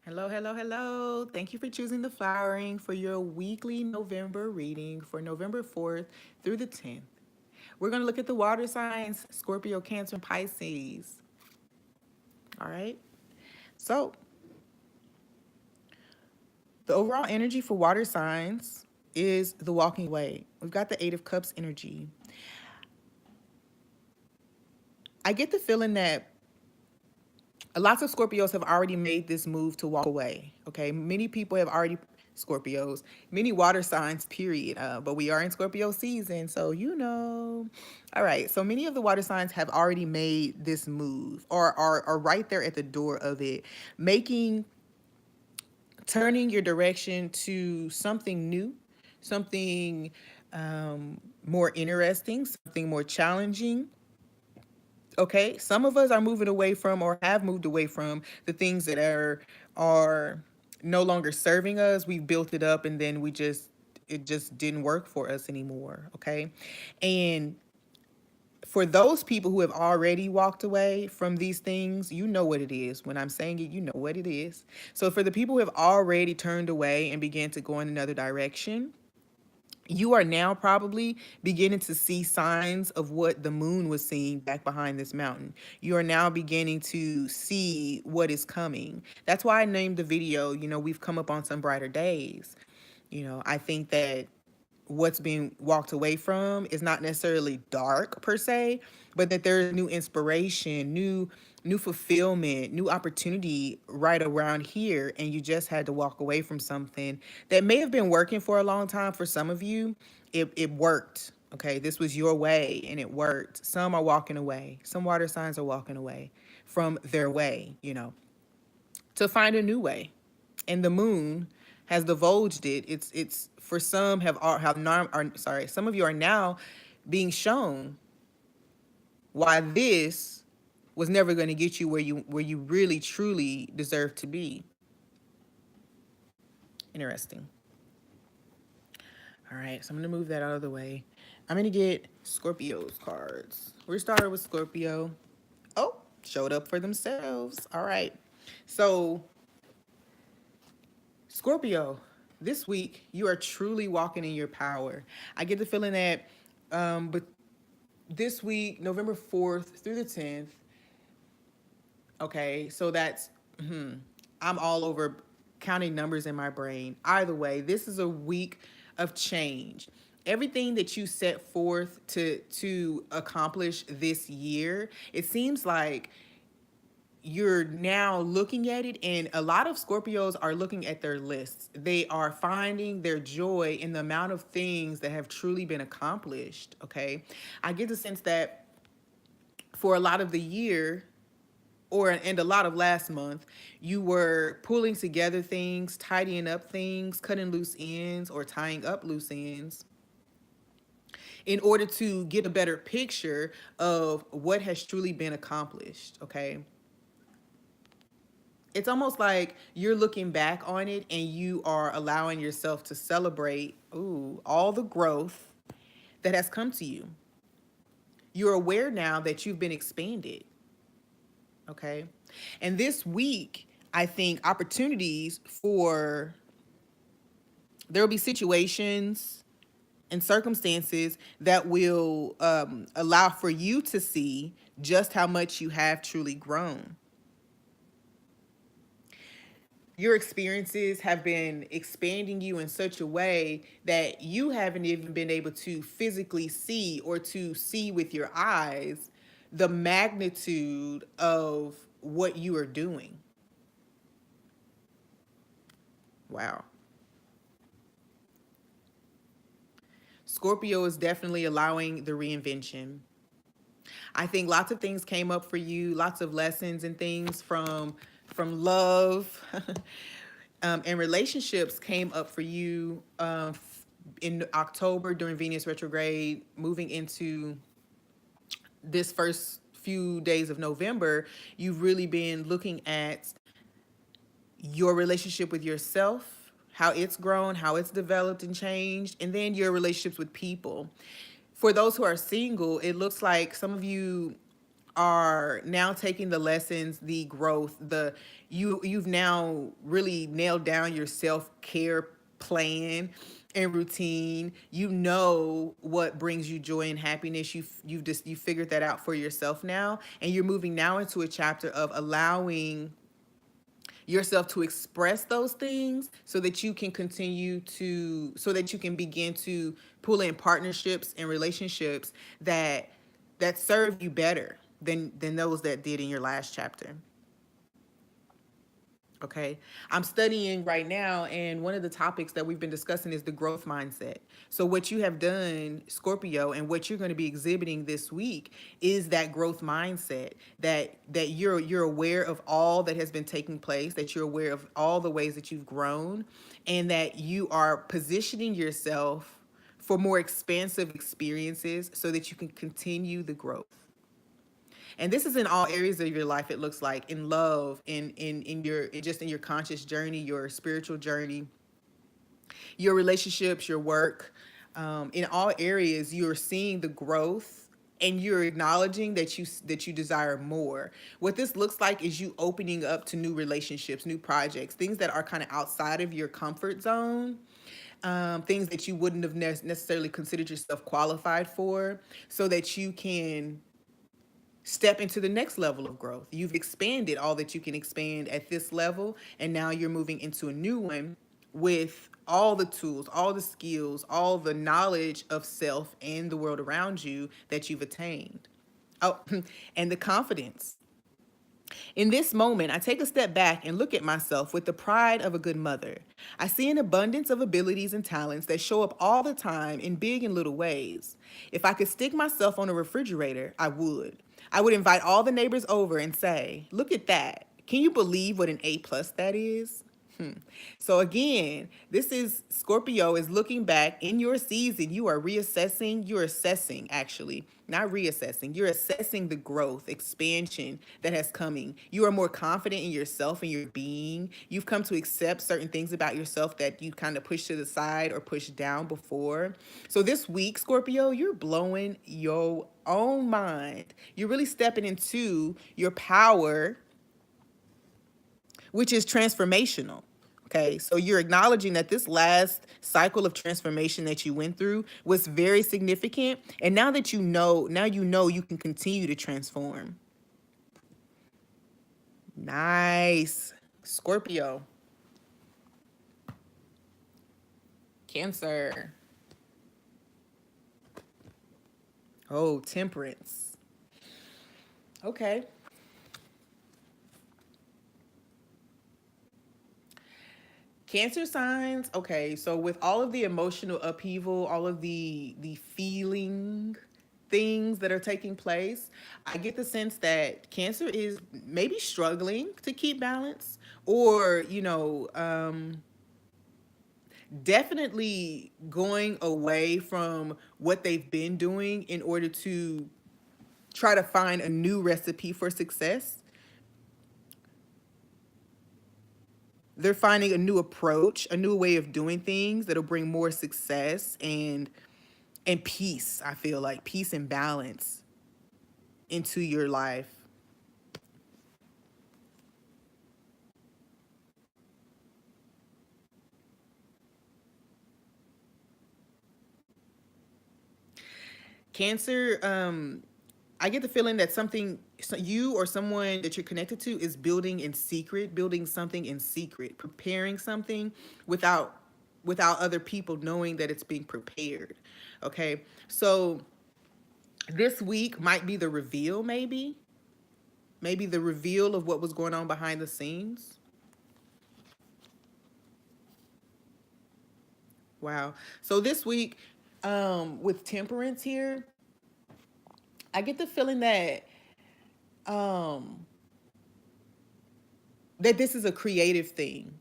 Hello, hello, hello. Thank you for choosing the flowering for your weekly November reading for November 4th through the 10th. We're going to look at the water signs Scorpio, Cancer, and Pisces. All right. So, the overall energy for water signs is the walking away. We've got the Eight of Cups energy. I get the feeling that lots of Scorpios have already made this move to walk away. Okay, many people have already Scorpios, many water signs, period. But we are in Scorpio season, so you know. All right, so many of the water signs have already made this move, or are right there at the door of it, turning your direction to something new, something more interesting, something more challenging. Okay, some of us are moving away from or have moved away from the things that are no longer serving us. We've built it up and then it just didn't work for us anymore. Okay, and for those people who have already walked away from these things, you know what it is. When I'm saying it, you know what it is. So for the people who have already turned away and began to go in another direction, you are now probably beginning to see signs of what the moon was seeing back behind this mountain. You are now beginning to see what is coming. That's why I named the video, we've come up on some brighter days. I think that what's being walked away from is not necessarily dark per se, but that there's new inspiration, new fulfillment, new opportunity right around here, and you just had to walk away from something that may have been working for a long time. For some of you, it worked. Okay, this was your way and it worked. Some are walking away. Some water signs are walking away from their way, to find a new way. And the moon has divulged it. It's for some have not are sorry. Some of you are now being shown why this was never going to get you where you really truly deserve to be. Interesting. All right, so I'm gonna move that out of the way. I'm gonna get Scorpio's cards. We're starting with Scorpio. Oh, showed up for themselves. All right, so Scorpio, this week you are truly walking in your power. I get the feeling that, but this week, November 4th through the 10th, okay, so that's, I'm all over counting numbers in my brain. Either way, this is a week of change. Everything that you set forth to accomplish this year, it seems like you're now looking at it, and a lot of Scorpios are looking at their lists. They are finding their joy in the amount of things that have truly been accomplished. Okay, I get the sense that for a lot of the year, and a lot of last month, you were pulling together things, tidying up things, cutting loose ends, or tying up loose ends in order to get a better picture of what has truly been accomplished. Okay, it's almost like you're looking back on it and you are allowing yourself to celebrate, all the growth that has come to you. You're aware now that you've been expanded. Okay. And this week, I think there'll be situations and circumstances that will allow for you to see just how much you have truly grown. Your experiences have been expanding you in such a way that you haven't even been able to physically see, or to see with your eyes, the magnitude of what you are doing. Wow. Scorpio is definitely allowing the reinvention. I think lots of things came up for you, lots of lessons and things from love and relationships came up for you in October during Venus retrograde, moving into this first few days of November. You've really been looking at your relationship with yourself, how it's grown, how it's developed and changed, and then your relationships with people. For those who are single, it looks like some of you are now taking the lessons, the growth, you've now really nailed down your self-care plan and routine. You know what brings you joy and happiness. You figured that out for yourself now, and you're moving now into a chapter of allowing yourself to express those things so that you can so that you can begin to pull in partnerships and relationships that serve you better than those that did in your last chapter. Okay. I'm studying right now, and one of the topics that we've been discussing is the growth mindset. So, what you have done, Scorpio, and what you're going to be exhibiting this week is that growth mindset that you're aware of all that has been taking place, that you're aware of all the ways that you've grown, and that you are positioning yourself for more expansive experiences so that you can continue the growth. And this is in all areas of your life. It looks like in love, in your just in your conscious journey, your spiritual journey, your relationships, your work. In all areas, you're seeing the growth, and you're acknowledging that you desire more. What this looks like is you opening up to new relationships, new projects, things that are kind of outside of your comfort zone. Things that you wouldn't have necessarily considered yourself qualified for, so that you can step into the next level of growth. You've expanded all that you can expand at this level, and now you're moving into a new one with all the tools, all the skills, all the knowledge of self and the world around you that you've attained. Oh, and the confidence. In this moment, I take a step back and look at myself with the pride of a good mother. I see an abundance of abilities and talents that show up all the time in big and little ways. If I could stick myself on a refrigerator, I would. I would invite all the neighbors over and say, "Look at that. Can you believe what an A plus that is?" So again, this is Scorpio is looking back in your season. You are reassessing, you're assessing actually, not reassessing. You're assessing the growth, expansion that has coming. You are more confident in yourself and your being. You've come to accept certain things about yourself that you kind of pushed to the side or pushed down before. So this week, Scorpio, you're blowing your own mind. You're really stepping into your power, which is transformational. Okay, so you're acknowledging that this last cycle of transformation that you went through was very significant. And now you know you can continue to transform. Nice. Scorpio. Cancer. Oh, temperance. Okay. Cancer signs, okay, so with all of the emotional upheaval, all of the feeling things that are taking place, I get the sense that Cancer is maybe struggling to keep balance, or definitely going away from what they've been doing in order to try to find a new recipe for success. They're finding a new approach, a new way of doing things that'll bring more success and peace. I feel like peace and balance into your life. Cancer, I get the feeling that you or someone that you're connected to is building in secret, building something in secret, preparing something without other people knowing that it's being prepared. Okay, so this week might be the reveal, maybe the reveal of what was going on behind the scenes. Wow. So this week, with temperance here, I get the feeling um that this is a creative thing.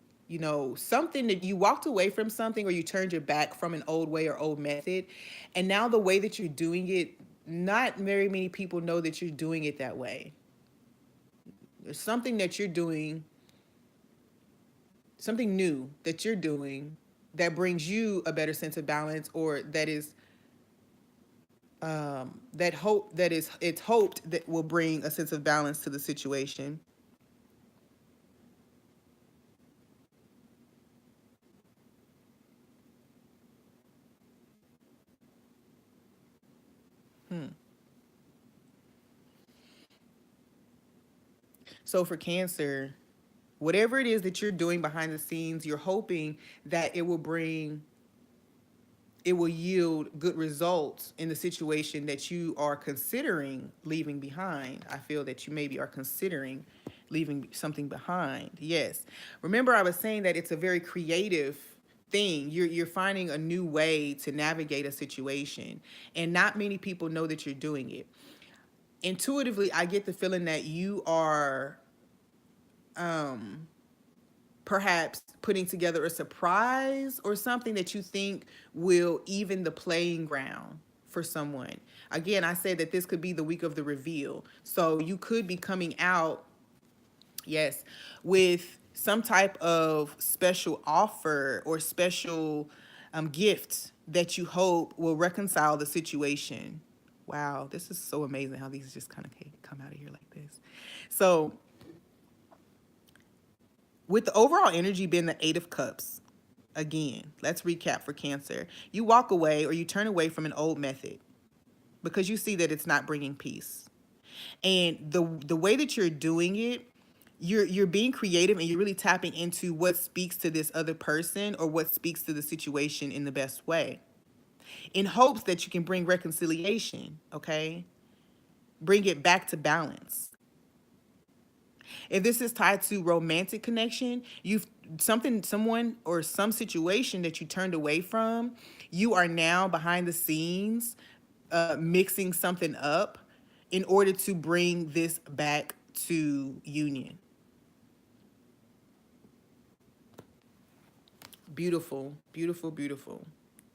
Something that you walked away from something, or you turned your back from an old way or old method. And now the way that you're doing it, not very many people know that you're doing it that way. There's something that you're doing, something new that you're doing that brings you a better sense of balance, or that is that hope that is it's hoped that will bring a sense of balance to the situation. Hmm. So for Cancer, whatever it is that you're doing behind the scenes, you're hoping that it will yield good results in the situation that you are considering leaving behind. I feel that you maybe are considering leaving something behind. Yes. Remember, I was saying that it's a very creative thing. You're finding a new way to navigate a situation, and not many people know that you're doing it. Intuitively, I get the feeling that you are um perhaps putting together a surprise or something that you think will even the playing ground for someone. Again, I said that this could be the week of the reveal. So you could be coming out, yes, with some type of special offer or special gift that you hope will reconcile the situation. Wow, this is so amazing how these just kind of come out of here like this. So, with the overall energy being the Eight of Cups, again, let's recap for Cancer. You walk away or you turn away from an old method because you see that it's not bringing peace. And the way that you're doing it, you're being creative and you're really tapping into what speaks to this other person or what speaks to the situation in the best way, in hopes that you can bring reconciliation, okay? Bring it back to balance. If this is tied to romantic connection, you've someone or some situation that you turned away from, you are now behind the scenes mixing something up in order to bring this back to union. Beautiful, beautiful, beautiful.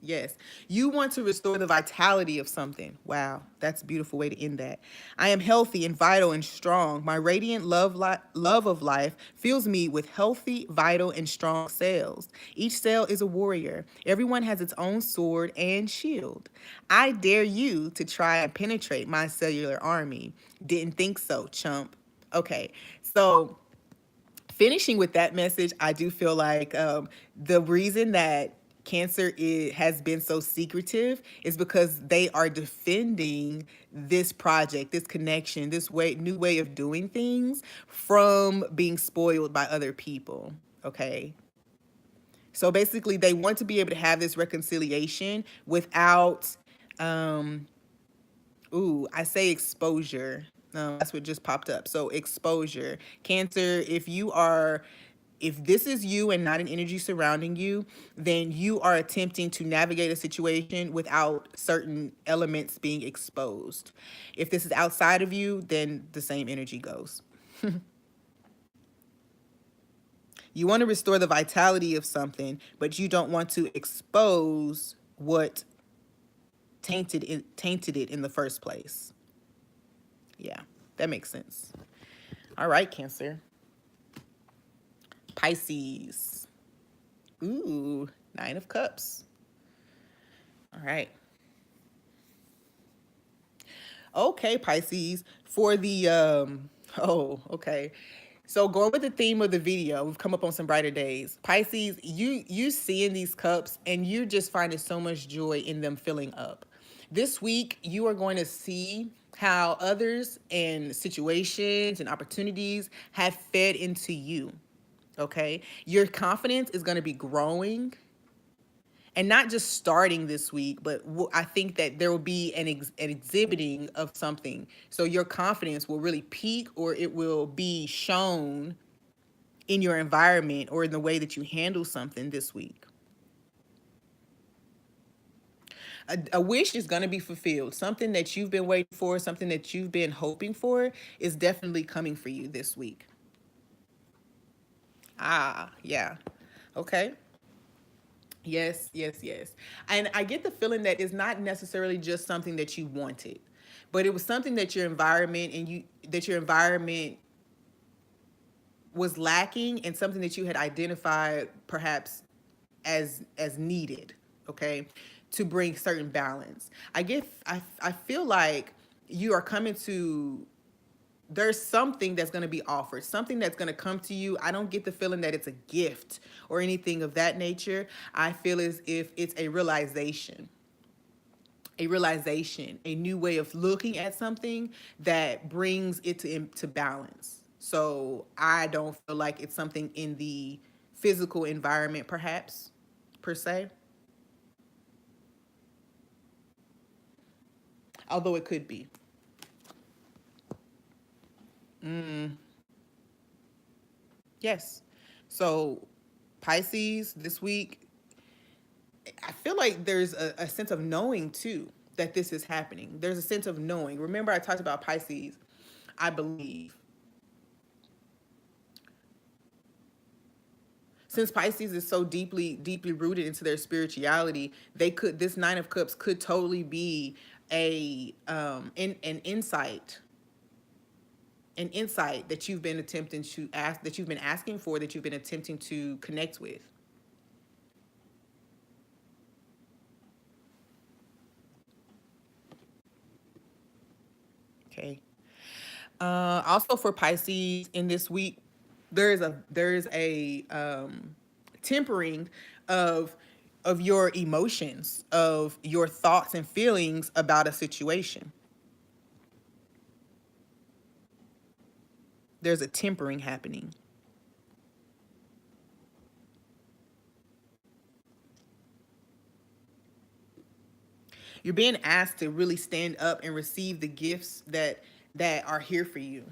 Yes. You want to restore the vitality of something. Wow. That's a beautiful way to end that. I am healthy and vital and strong. My radiant love of life fills me with healthy, vital, and strong cells. Each cell is a warrior. Everyone has its own sword and shield. I dare you to try and penetrate my cellular army. Didn't think so, chump. Okay. So finishing with that message, I do feel like the reason that has been so secretive is because they are defending this project, this connection, new way of doing things from being spoiled by other people. Okay. So basically, they want to be able to have this reconciliation without, um, I say exposure. That's what just popped up. So exposure. Cancer, if this is you and not an energy surrounding you, then you are attempting to navigate a situation without certain elements being exposed. If this is outside of you, then the same energy goes. You want to restore the vitality of something, but you don't want to expose what tainted it in the first place. Yeah, that makes sense. All right, Cancer. Pisces. Ooh, Nine of Cups. All right. Okay, Pisces. For the okay. So going with the theme of the video, we've come up on some brighter days. Pisces, you seeing these cups and you just finding so much joy in them filling up. This week, you are going to see how others and situations and opportunities have fed into you. Okay? Your confidence is going to be growing and not just starting this week, but I think that there will be an exhibiting of something. So your confidence will really peak, or it will be shown in your environment or in the way that you handle something this week. A wish is going to be fulfilled. Something that you've been waiting for, something that you've been hoping for, is definitely coming for you this week. Ah, yeah. Okay. Yes, yes, yes. And I get the feeling that it's not necessarily just something that you wanted, but it was something that your environment was lacking, and something that you had identified perhaps as needed. Okay. to bring certain balance. I feel like you are coming to, there's something that's going to be offered, something that's going to come to you. I don't get the feeling that it's a gift or anything of that nature. I feel as if it's a new way of looking at something that brings it to balance. So I don't feel like it's something in the physical environment, perhaps, per se, although it could be. Yes. So Pisces this week, I feel like there's a sense of knowing too that this is happening. There's a sense of knowing. Remember, I talked about Pisces, I believe. Since Pisces is so deeply rooted into their spirituality, this Nine of Cups could totally be an insight, that you've been attempting to ask, that you've been asking for, that you've been attempting to connect with. Okay. Also for Pisces in this week, there's a tempering of your emotions, of your thoughts and feelings about a situation. There's a tempering happening. You're being asked to really stand up and receive the gifts that are here for you.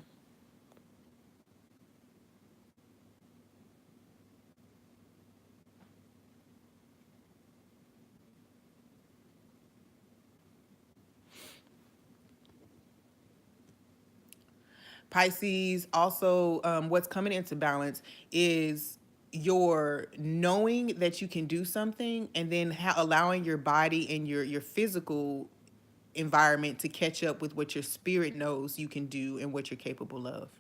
Pisces also, what's coming into balance is your knowing that you can do something, and then allowing your body and your physical environment to catch up with what your spirit knows you can do and what you're capable of.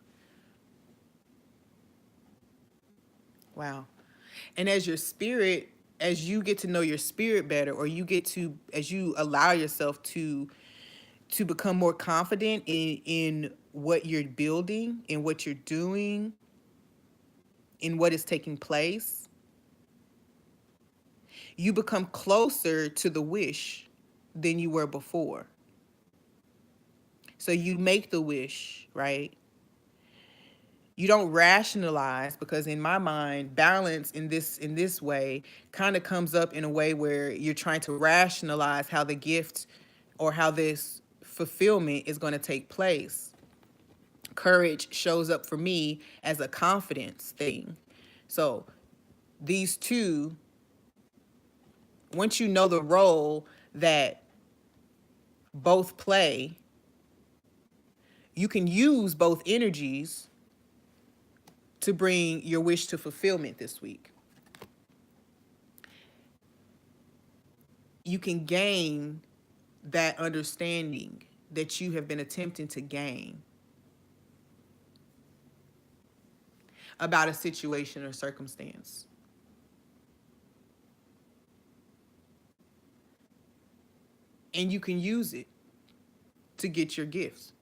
Wow. And as you get to know your spirit better, or as you allow yourself to become more confident in what you're building, in what you're doing, in what is taking place, you become closer to the wish than you were before. So you make the wish, right? You don't rationalize, because in my mind, balance in this way kind of comes up in a way where you're trying to rationalize how the gift or how this fulfillment is going to take place. Courage shows up for me as a confidence thing. So these two, once you know the role that both play, you can use both energies to bring your wish to fulfillment this week. You can gain that understanding that you have been attempting to gain about a situation or circumstance. And you can use it to get your gifts.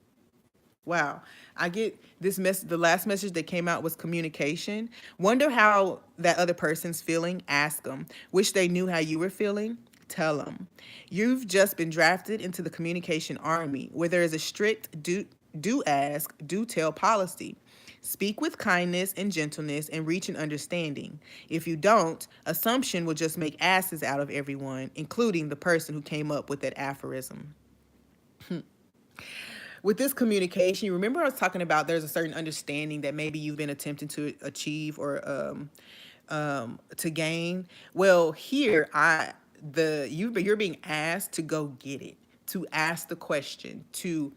Wow. I get this message. The last message that came out was communication. Wonder how that other person's feeling. Ask them. Wish they knew how you were feeling. Tell them. You've just been drafted into the communication army, where there is a strict do ask, do tell policy. Speak with kindness and gentleness and reach an understanding. If you don't, assumption will just make asses out of everyone, including the person who came up with that aphorism. With this communication, you remember I was talking about there's a certain understanding that maybe you've been attempting to achieve or to gain. Well, here you're being asked to go get it, to ask the question, to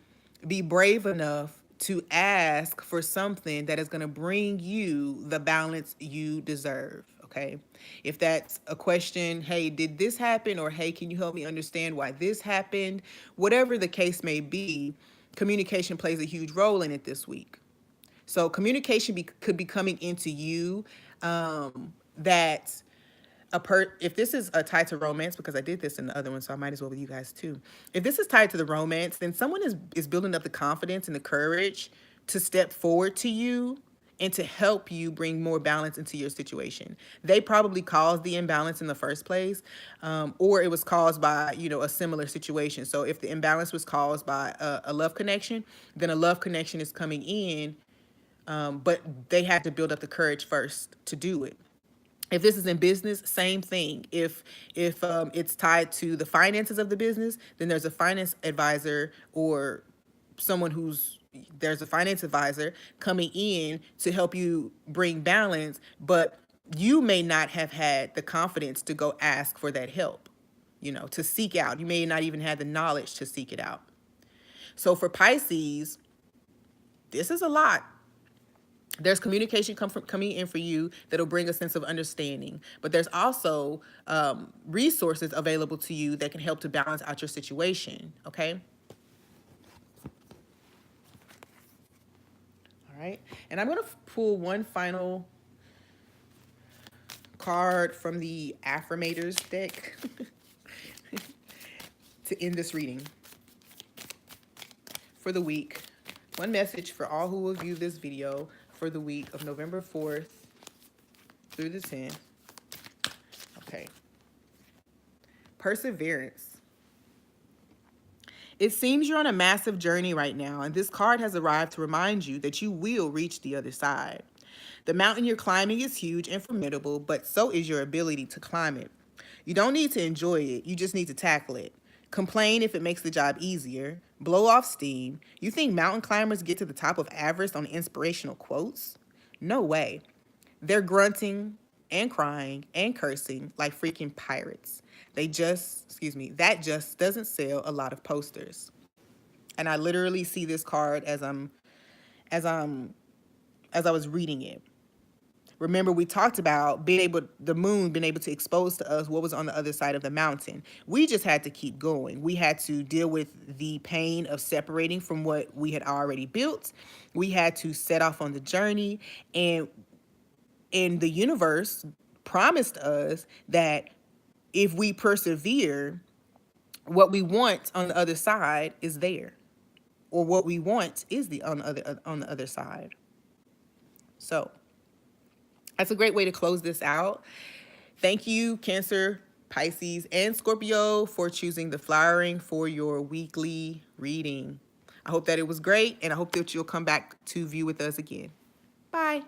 be brave enough to ask for something that is going to bring you the balance you deserve. Okay. If that's a question, hey, did this happen? Or hey, can you help me understand why this happened? Whatever the case may be, communication plays a huge role in it this week. So communication could be coming into you, that if this is tied to romance, because I did this in the other one, so I might as well with you guys too. If this is tied to the romance, then someone is building up the confidence and the courage to step forward to you and to help you bring more balance into your situation. They probably caused the imbalance in the first place, or it was caused by, a similar situation. So if the imbalance was caused by a love connection, then a love connection is coming in, but they had to build up the courage first to do it. If this is in business, same thing. If it's tied to the finances of the business, then there's a finance advisor or there's a finance advisor coming in to help you bring balance, but you may not have had the confidence to go ask for that help, to seek out. You may not even have the knowledge to seek it out. So for Pisces, this is a lot. There's communication coming in for you that'll bring a sense of understanding, but there's also resources available to you that can help to balance out your situation, okay? All right, and I'm gonna pull one final card from the Affirmators deck to end this reading for the week. One message for all who will view this video for the week of November 4th through the 10th. Okay. Perseverance. It seems you're on a massive journey right now, and this card has arrived to remind you that you will reach the other side. The mountain you're climbing is huge and formidable, but so is your ability to climb it. You don't need to enjoy it, you just need to tackle it. Complain if it makes the job easier. Blow off steam. You think mountain climbers get to the top of Everest on inspirational quotes? No way. They're grunting and crying and cursing like freaking pirates. That just doesn't sell a lot of posters. And I literally see this card as I was reading it. Remember, we talked about the moon being able to expose to us what was on the other side of the mountain. We just had to keep going. We had to deal with the pain of separating from what we had already built. We had to set off on the journey, and the universe promised us that if we persevere, what we want on the other side is there, or what we want is on the other side. So that's a great way to close this out. Thank you, Cancer, Pisces, and Scorpio, for choosing the flowering for your weekly reading. I hope that it was great, and I hope that you'll come back to view with us again. Bye.